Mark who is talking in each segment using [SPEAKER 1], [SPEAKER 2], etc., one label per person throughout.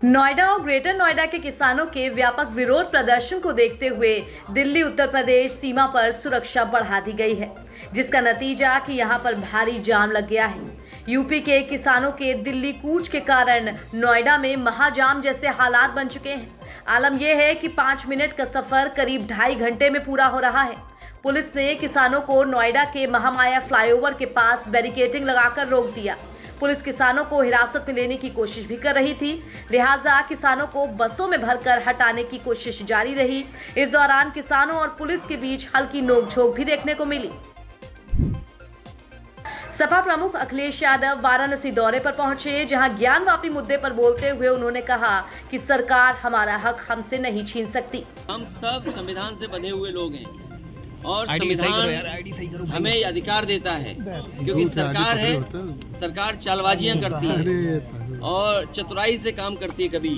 [SPEAKER 1] नोएडा और ग्रेटर नोएडा के किसानों के व्यापक विरोध प्रदर्शन को देखते हुए दिल्ली उत्तर प्रदेश सीमा पर सुरक्षा बढ़ा दी गई है, जिसका नतीजा कि यहां पर भारी जाम लग गया है। यूपी के किसानों के दिल्ली कूच के कारण नोएडा में महाजाम जैसे हालात बन चुके हैं। आलम यह है कि 5 मिनट का सफर करीब 2.5 घंटे में पूरा हो रहा है। पुलिस ने किसानों को नोएडा के महामाया फ्लाईओवर के पास बैरिकेडिंग लगाकर रोक दिया। पुलिस किसानों को हिरासत में लेने की कोशिश भी कर रही थी, लिहाजा किसानों को बसों में भरकर हटाने की कोशिश जारी रही। इस दौरान किसानों और पुलिस के बीच हल्की नोकझोंक भी देखने को मिली। सपा प्रमुख अखिलेश यादव वाराणसी दौरे पर पहुंचे, जहां ज्ञानवापी मुद्दे पर बोलते हुए उन्होंने कहा कि सरकार हमारा हक हमसे नहीं छीन सकती।
[SPEAKER 2] हम सब संविधान से बंधे हुए लोग हैं और संविधान हमें अधिकार देता है, क्योंकि सरकार है, सरकार चालबाजियां करती है और चतुराई से काम करती है। कभी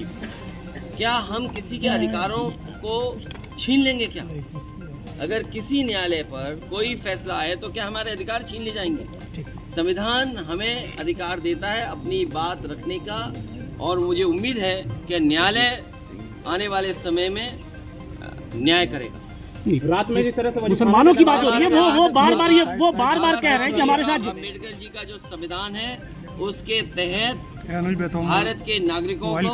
[SPEAKER 2] क्या हम किसी के अधिकारों को छीन लेंगे? क्या अगर किसी न्यायालय पर कोई फैसला आए तो क्या हमारे अधिकार छीन ले जाएंगे? संविधान हमें अधिकार देता है अपनी बात रखने का, और मुझे उम्मीद है कि न्यायालय आने वाले समय में न्याय करेगा।
[SPEAKER 3] रात में जिस तरह से मुसलमानों की बात हो रही है, वो बार बार कह रहे हैं कि हमारे साथ
[SPEAKER 2] अम्बेडकर जी का जो संविधान है उसके तहत भारत के नागरिकों को,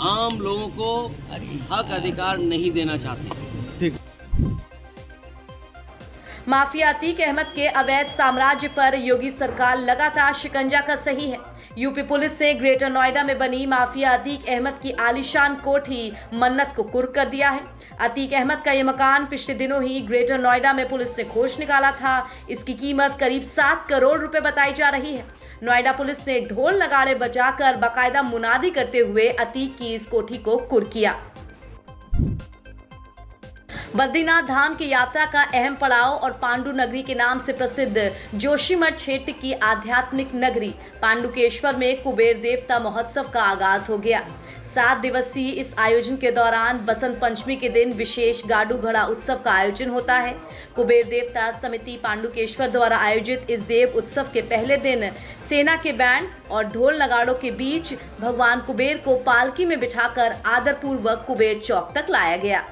[SPEAKER 2] आम लोगों को हक अधिकार नहीं देना चाहते।
[SPEAKER 1] माफिया अतीक अहमद के अवैध साम्राज्य पर योगी सरकार लगातार शिकंजा कस रही है। यूपी पुलिस ने ग्रेटर नोएडा में बनी माफिया अतीक अहमद की आलीशान कोठी मन्नत को कुर्क कर दिया है। अतीक अहमद का यह मकान पिछले दिनों ही ग्रेटर नोएडा में पुलिस ने खोज निकाला था। इसकी कीमत करीब 7 करोड़ रुपए बताई जा रही है। नोएडा पुलिस ने ढोल नगाड़े बजाकर बाकायदा मुनादी करते हुए अतीक की इस कोठी को कुर्क किया। बद्रीनाथ धाम की यात्रा का अहम पड़ाव और पांडु नगरी के नाम से प्रसिद्ध जोशीमठ क्षेत्र की आध्यात्मिक नगरी पांडुकेश्वर में कुबेर देवता महोत्सव का आगाज हो गया। 7 दिवसीय इस आयोजन के दौरान बसंत पंचमी के दिन विशेष गाडू घड़ा उत्सव का आयोजन होता है। कुबेर देवता समिति पांडुकेश्वर द्वारा आयोजित इस देव उत्सव के पहले दिन सेना के बैंड और ढोल नगाड़ों के बीच भगवान कुबेर को पालकी में बिठाकर आदरपूर्वक कुबेर चौक तक लाया गया।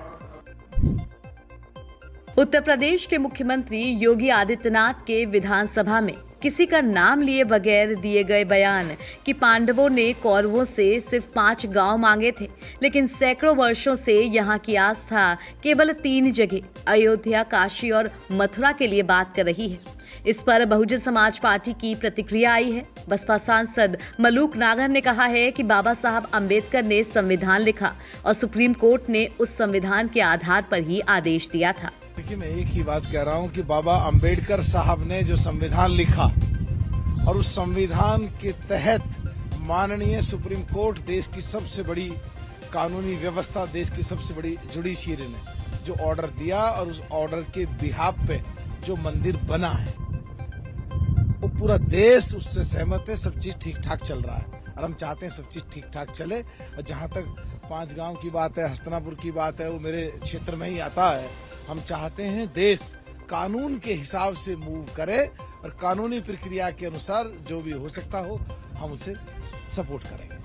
[SPEAKER 1] उत्तर प्रदेश के मुख्यमंत्री योगी आदित्यनाथ के विधानसभा में किसी का नाम लिए बगैर दिए गए बयान कि पांडवों ने कौरवों से सिर्फ 5 गांव मांगे थे, लेकिन सैकड़ों वर्षों से यहां की आस्था केवल 3 जगह अयोध्या, काशी और मथुरा के लिए बात कर रही है। इस पर बहुजन समाज पार्टी की प्रतिक्रिया आई है। बसपा सांसद मलूक नागर ने कहा है कि बाबा साहब अम्बेडकर ने संविधान लिखा और सुप्रीम कोर्ट ने उस संविधान के आधार पर ही आदेश दिया था।
[SPEAKER 4] देखिए, मैं एक ही बात कह रहा हूं कि बाबा अम्बेडकर साहब ने जो संविधान लिखा और उस संविधान के तहत माननीय सुप्रीम कोर्ट, देश की सबसे बड़ी कानूनी व्यवस्था, देश की सबसे बड़ी जुडिशियरी ने जो ऑर्डर दिया और उस ऑर्डर के बिहाफ पे जो मंदिर बना है वो पूरा देश उससे सहमत है। सब चीज ठीक ठाक चल रहा है और हम चाहते हैं सब चीज ठीक ठाक चले। और जहां तक 5 गांव की बात है, हस्तिनापुर की बात है, वो मेरे क्षेत्र में ही आता है। हम चाहते हैं देश कानून के हिसाब से मूव करे और कानूनी प्रक्रिया के अनुसार जो भी हो सकता हो हम उसे सपोर्ट करेंगे।